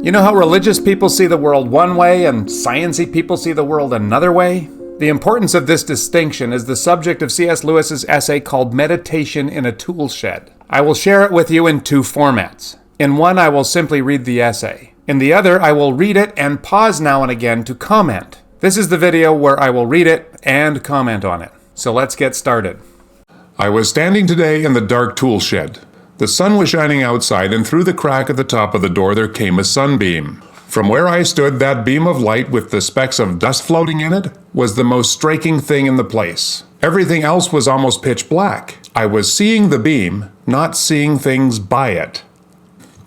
You know how religious people see the world one way and sciencey people see the world another way? The importance of this distinction is the subject of C.S. Lewis's essay called Meditation in a Toolshed. I will share it with you in two formats. In one, I will simply read the essay. In the other, I will read it and pause now and again to comment. This is the video where I will read it and comment on it. So let's get started. I was standing today in the dark tool shed. The sun was shining outside, and through the crack at the top of the door there came a sunbeam. From where I stood, that beam of light with the specks of dust floating in it was the most striking thing in the place. Everything else was almost pitch black. I was seeing the beam, not seeing things by it.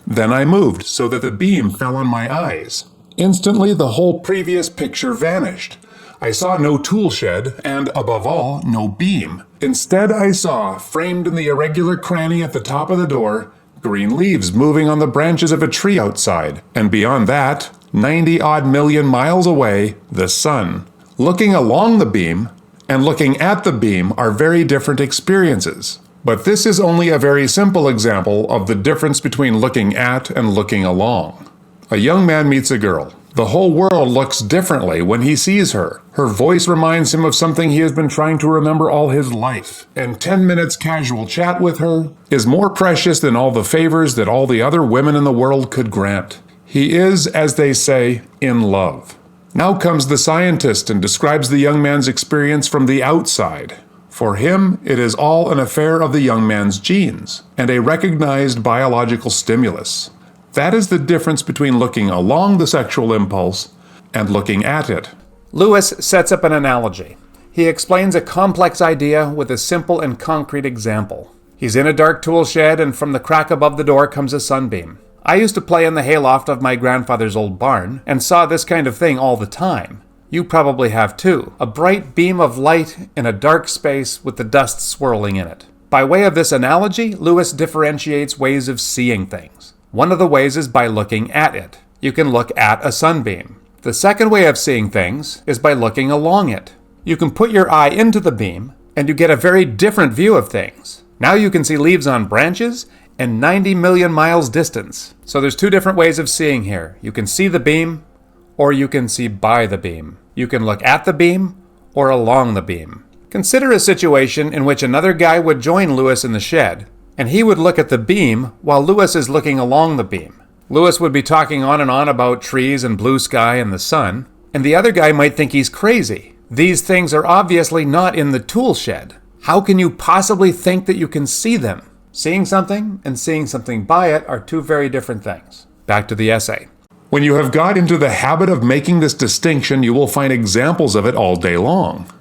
Then I moved so that the beam fell on my eyes. Instantly, the whole previous picture vanished. I saw no tool shed, and above all, no beam. Instead, I saw, framed in the irregular cranny at the top of the door, green leaves moving on the branches of a tree outside. And beyond that, 90-odd million miles away, the sun. Looking along the beam and looking at the beam are very different experiences. But this is only a very simple example of the difference between looking at and looking along. A young man meets a girl. The whole world looks differently when he sees her. Her voice reminds him of something he has been trying to remember all his life. And 10 minutes casual chat with her is more precious than all the favors that all the other women in the world could grant. He is, as they say, in love. Now comes the scientist and describes the young man's experience from the outside. For him, it is all an affair of the young man's genes and a recognized biological stimulus. That is the difference between looking along the sexual impulse and looking at it. Lewis sets up an analogy. He explains a complex idea with a simple and concrete example. He's in a dark tool shed, and from the crack above the door comes a sunbeam. I used to play in the hayloft of my grandfather's old barn and saw this kind of thing all the time. You probably have too. A bright beam of light in a dark space with the dust swirling in it. By way of this analogy, Lewis differentiates ways of seeing things. One of the ways is by looking at it. You can look at a sunbeam. The second way of seeing things is by looking along it. You can put your eye into the beam, and you get a very different view of things. Now you can see leaves on branches and 90 million miles distance. So there's two different ways of seeing here. You can see the beam, or you can see by the beam. You can look at the beam, or along the beam. Consider a situation in which another guy would join Lewis in the shed, and he would look at the beam while Lewis is looking along the beam. Lewis would be talking on and on about trees and blue sky and the sun, and the other guy might think he's crazy. These things are obviously not in the tool shed. How can you possibly think that you can see them? Seeing something and seeing something by it are two very different things. Back to the essay. When you have got into the habit of making this distinction, you will find examples of it all day long.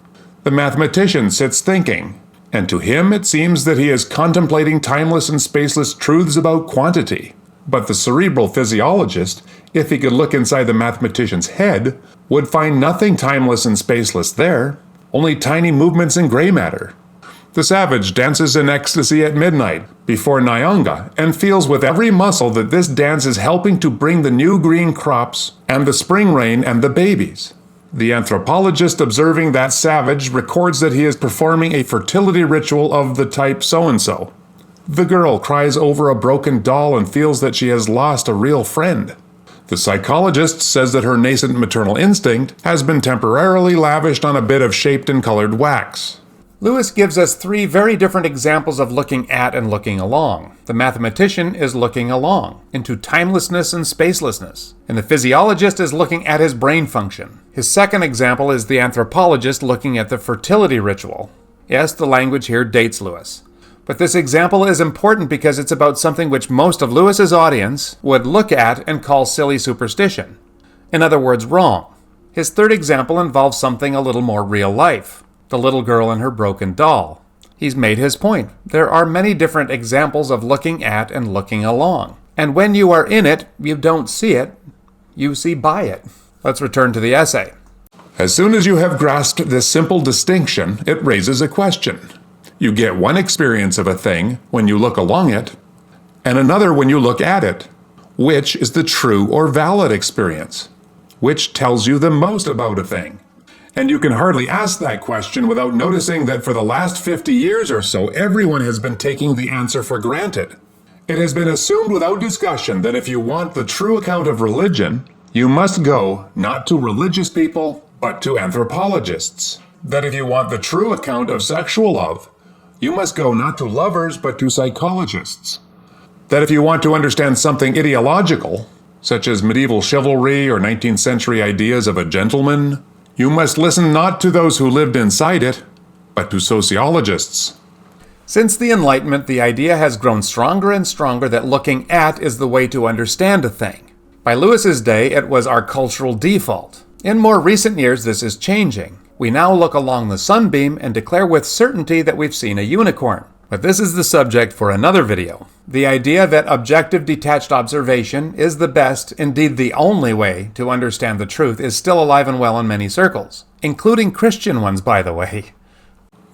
The mathematician sits thinking, and to him it seems that he is contemplating timeless and spaceless truths about quantity. But the cerebral physiologist, if he could look inside the mathematician's head, would find nothing timeless and spaceless there, only tiny movements in gray matter. The savage dances in ecstasy at midnight before Nyanga and feels with every muscle that this dance is helping to bring the new green crops and the spring rain and the babies. The anthropologist observing that savage records that he is performing a fertility ritual of the type so-and-so. The girl cries over a broken doll and feels that she has lost a real friend. The psychologist says that her nascent maternal instinct has been temporarily lavished on a bit of shaped and colored wax. Lewis gives us three very different examples of looking at and looking along. The mathematician is looking along, into timelessness and spacelessness, and the physiologist is looking at his brain function. His second example is the anthropologist looking at the fertility ritual. Yes, the language here dates Lewis. But this example is important because it's about something which most of Lewis's audience would look at and call silly superstition. In other words, wrong. His third example involves something a little more real life. The little girl and her broken doll. He's made his point. There are many different examples of looking at and looking along. And when you are in it, you don't see it, you see by it. Let's return to the essay. As soon as you have grasped this simple distinction, it raises a question. You get one experience of a thing when you look along it, and another when you look at it. Which is the true or valid experience? Which tells you the most about a thing? And you can hardly ask that question without noticing that for the last 50 years or so, everyone has been taking the answer for granted. It has been assumed without discussion that if you want the true account of religion, you must go not to religious people, but to anthropologists. That if you want the true account of sexual love, you must go not to lovers, but to psychologists. That if you want to understand something ideological, such as medieval chivalry or 19th century ideas of a gentleman, you must listen not to those who lived inside it, but to sociologists. Since the Enlightenment, the idea has grown stronger and stronger that looking at is the way to understand a thing. By Lewis's day, it was our cultural default. In more recent years, this is changing. We now look along the sunbeam and declare with certainty that we've seen a unicorn. But this is the subject for another video. The idea that objective detached observation is the best, indeed the only way to understand the truth is still alive and well in many circles, including Christian ones, by the way.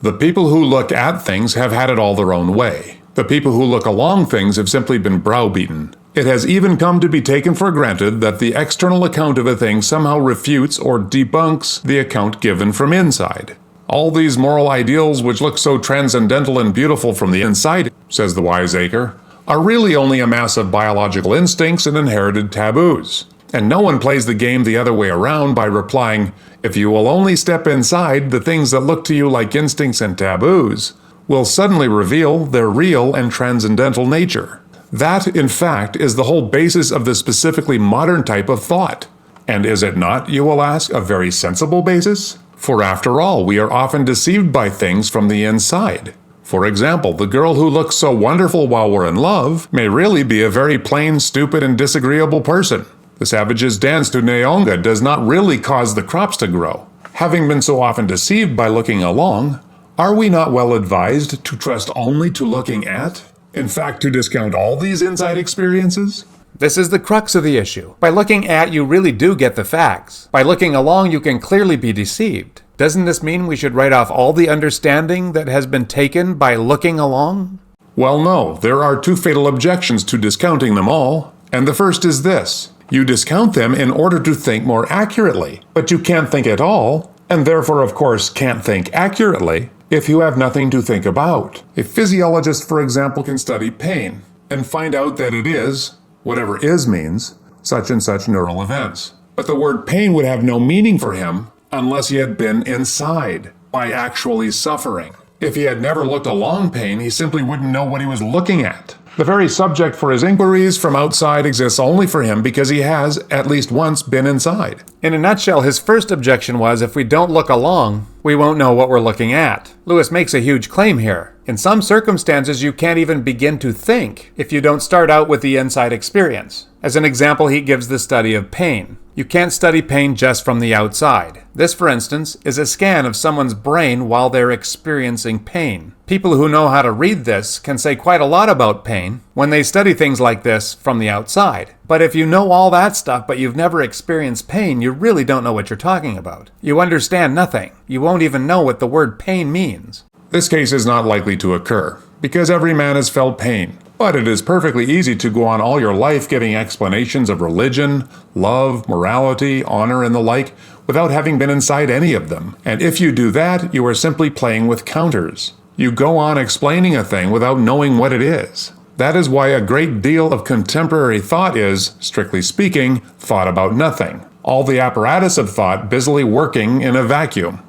The people who look at things have had it all their own way. The people who look along things have simply been browbeaten. It has even come to be taken for granted that the external account of a thing somehow refutes or debunks the account given from inside. All these moral ideals which look so transcendental and beautiful from the inside, says the wiseacre, are really only a mass of biological instincts and inherited taboos. And no one plays the game the other way around by replying, if you will only step inside, the things that look to you like instincts and taboos will suddenly reveal their real and transcendental nature. That, in fact, is the whole basis of the specifically modern type of thought. And is it not, you will ask, a very sensible basis? For after all, we are often deceived by things from the inside. For example, the girl who looks so wonderful while we're in love may really be a very plain, stupid, and disagreeable person. The savage's dance to Neonga does not really cause the crops to grow. Having been so often deceived by looking along, are we not well advised to trust only to looking at? In fact, to discount all these inside experiences? This is the crux of the issue. By looking at, you really do get the facts. By looking along, you can clearly be deceived. Doesn't this mean we should write off all the understanding that has been taken by looking along? Well, no. There are two fatal objections to discounting them all. And the first is this. You discount them in order to think more accurately. But you can't think at all, and therefore, of course, can't think accurately, if you have nothing to think about. A physiologist, for example, can study pain and find out that it is, whatever is means, such and such neural events. But the word pain would have no meaning for him unless he had been inside, by actually suffering. If he had never looked along pain, he simply wouldn't know what he was looking at. The very subject for his inquiries from outside exists only for him because he has, at least once, been inside. In a nutshell, his first objection was if we don't look along, we won't know what we're looking at. Lewis makes a huge claim here. In some circumstances, you can't even begin to think if you don't start out with the inside experience. As an example, he gives the study of pain. You can't study pain just from the outside. This, for instance, is a scan of someone's brain while they're experiencing pain. People who know how to read this can say quite a lot about pain when they study things like this from the outside. But if you know all that stuff but you've never experienced pain, you really don't know what you're talking about. You understand nothing. You won't even know what the word pain means. This case is not likely to occur, because every man has felt pain. But it is perfectly easy to go on all your life giving explanations of religion, love, morality, honor, and the like, without having been inside any of them. And if you do that, you are simply playing with counters. You go on explaining a thing without knowing what it is. That is why a great deal of contemporary thought is, strictly speaking, thought about nothing. All the apparatus of thought busily working in a vacuum.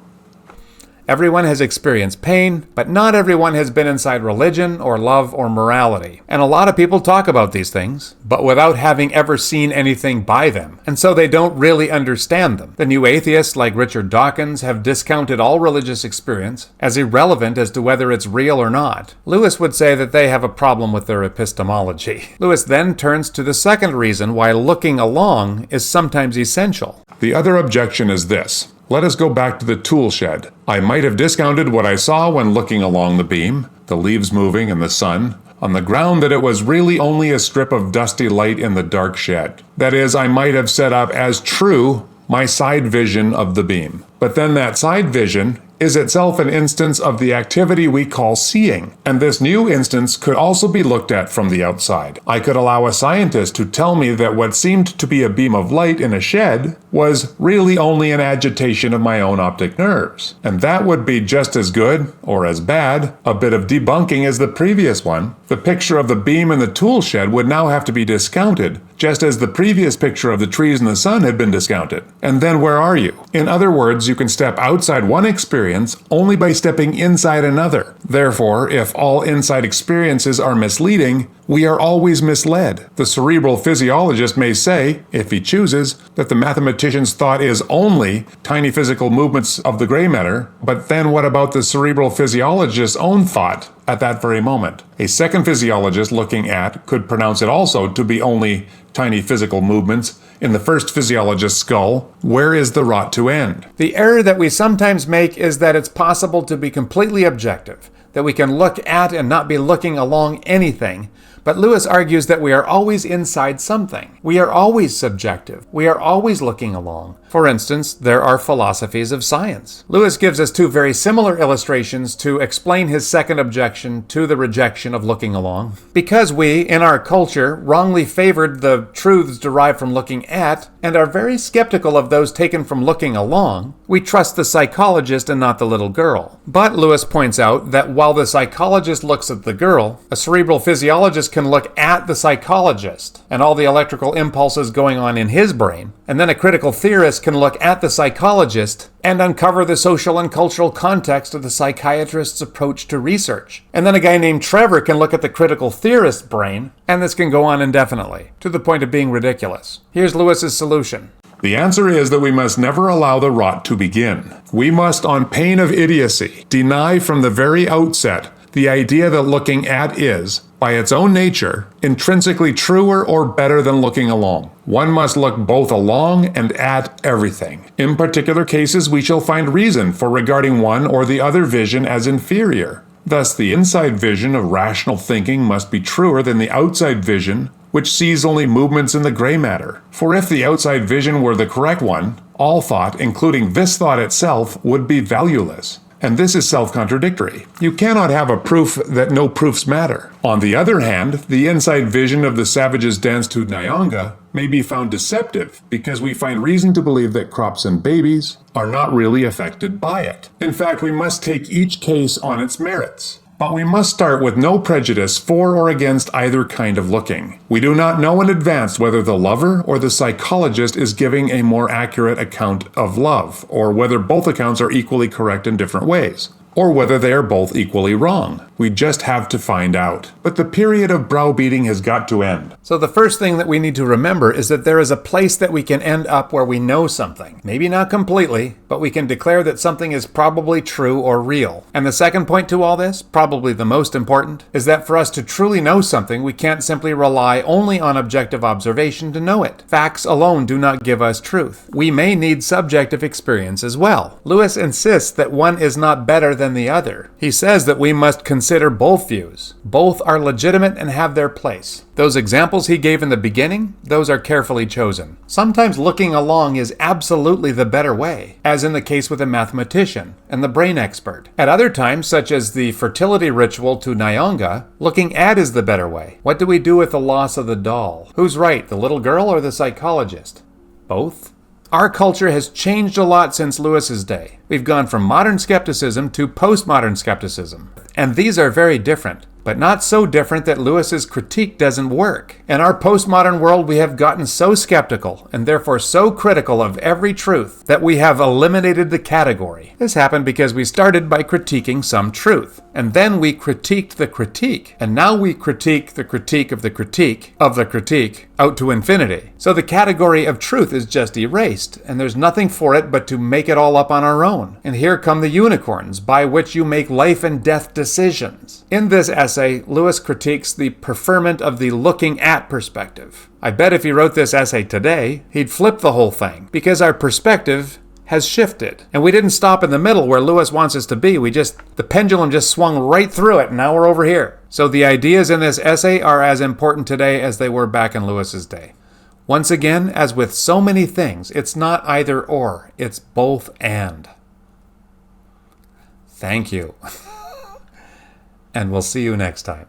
Everyone has experienced pain, but not everyone has been inside religion or love or morality. And a lot of people talk about these things, but without having ever seen anything by them. And so they don't really understand them. The new atheists like Richard Dawkins have discounted all religious experience as irrelevant as to whether it's real or not. Lewis would say that they have a problem with their epistemology. Lewis then turns to the second reason why looking along is sometimes essential. The other objection is this. Let us go back to the toolshed. I might have discounted what I saw when looking along the beam, the leaves moving and the sun, on the ground that it was really only a strip of dusty light in the dark shed. That is, I might have set up as true my side vision of the beam. But then that side vision is itself an instance of the activity we call seeing, and this new instance could also be looked at from the outside. I could allow a scientist to tell me that what seemed to be a beam of light in a shed was really only an agitation of my own optic nerves, and that would be just as good, or as bad, a bit of debunking as the previous one. The picture of the beam in the tool shed would now have to be discounted, just as the previous picture of the trees in the sun had been discounted. And then where are you? In other words, you can step outside one experience only by stepping inside another. Therefore, if all inside experiences are misleading, we are always misled. The cerebral physiologist may say, if he chooses, that the mathematician's thought is only tiny physical movements of the gray matter, but then what about the cerebral physiologist's own thought at that very moment? A second physiologist looking at could pronounce it also to be only tiny physical movements in the first physiologist's skull. Where is the rot to end? The error that we sometimes make is that it's possible to be completely objective, that we can look at and not be looking along anything. But Lewis argues that we are always inside something. We are always subjective. We are always looking along. For instance, there are philosophies of science. Lewis gives us two very similar illustrations to explain his second objection to the rejection of looking along. Because we, in our culture, wrongly favored the truths derived from looking at and are very skeptical of those taken from looking along, we trust the psychologist and not the little girl. But Lewis points out that while the psychologist looks at the girl, a cerebral physiologist can look at the psychologist and all the electrical impulses going on in his brain, and then a critical theorist can look at the psychologist and uncover the social and cultural context of the psychiatrist's approach to research. And then a guy named Trevor can look at the critical theorist's brain, and this can go on indefinitely, to the point of being ridiculous. Here's Lewis's solution. The answer is that we must never allow the rot to begin. We must, on pain of idiocy, deny from the very outset the idea that looking at is, by its own nature, intrinsically truer or better than looking along. One must look both along and at everything. In particular cases, we shall find reason for regarding one or the other vision as inferior. Thus, the inside vision of rational thinking must be truer than the outside vision, which sees only movements in the gray matter. For if the outside vision were the correct one, all thought, including this thought itself, would be valueless. And this is self-contradictory. You cannot have a proof that no proofs matter. On the other hand, the inside vision of the savage's dance to Nyanga may be found deceptive because we find reason to believe that crops and babies are not really affected by it. In fact, we must take each case on its merits. But we must start with no prejudice for or against either kind of looking. We do not know in advance whether the lover or the psychologist is giving a more accurate account of love, or whether both accounts are equally correct in different ways, or whether they are both equally wrong. We just have to find out. But the period of browbeating has got to end. So the first thing that we need to remember is that there is a place that we can end up where we know something. Maybe not completely, but we can declare that something is probably true or real. And the second point to all this, probably the most important, is that for us to truly know something, we can't simply rely only on objective observation to know it. Facts alone do not give us truth. We may need subjective experience as well. Lewis insists that one is not better than the other. He says that we must consider both views. Both are legitimate and have their place. Those examples he gave in the beginning, those are carefully chosen. Sometimes looking along is absolutely the better way, as in the case with a mathematician and the brain expert. At other times, such as the fertility ritual to Nyanga, looking at is the better way. What do we do with the loss of the doll? Who's right, the little girl or the psychologist? Both? Our culture has changed a lot since Lewis's day. We've gone from modern skepticism to postmodern skepticism. And these are very different, but not so different that Lewis's critique doesn't work. In our postmodern world, we have gotten so skeptical and therefore so critical of every truth that we have eliminated the category. This happened because we started by critiquing some truth, and then we critiqued the critique, and now we critique the critique of the critique of the critique out to infinity. So the category of truth is just erased, and there's nothing for it but to make it all up on our own. And here come the unicorns, by which you make life and death decisions. In this essay, Lewis critiques the preferment of the looking at perspective. I bet if he wrote this essay today, he'd flip the whole thing, because our perspective has shifted. And we didn't stop in the middle where Lewis wants us to be. The pendulum just swung right through it, and now we're over here. So the ideas in this essay are as important today as they were back in Lewis's day. Once again, as with so many things, it's not either or, it's both and. Thank you. And we'll see you next time.